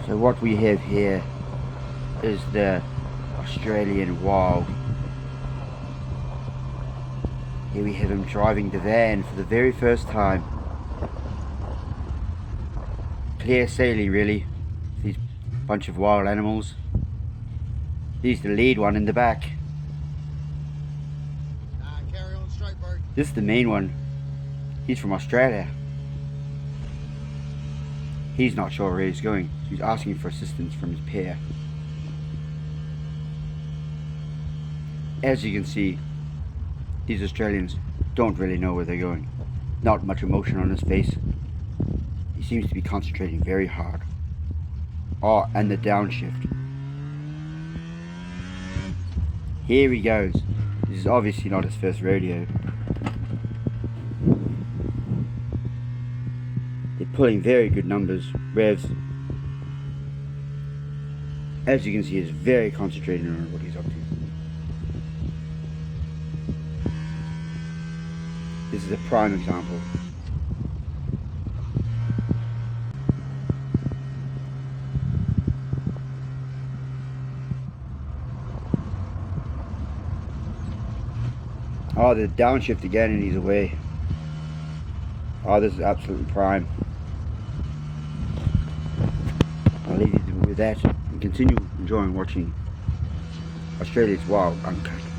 So what we have here is the Australian wild. Here we have him driving the van for the very first time. Clear sailing really, these bunch of wild animals. He's the lead one in the back. Carry on straight, bro. This is the main one. He's from Australia. He's not sure where he's going. He's asking for assistance from his pair. As you can see, these Australians don't really know where they're going. Not much emotion on his face. He seems to be concentrating very hard. Oh, and the downshift. Here he goes. This is obviously not his first rodeo. They're pulling very good numbers, revs. As you can see, he's very concentrated on what he's up to. This is a prime example. Oh, the downshift again and he's away. Oh, this is absolutely prime. I'll leave you with that and continue enjoying watching Australia's wild uncut.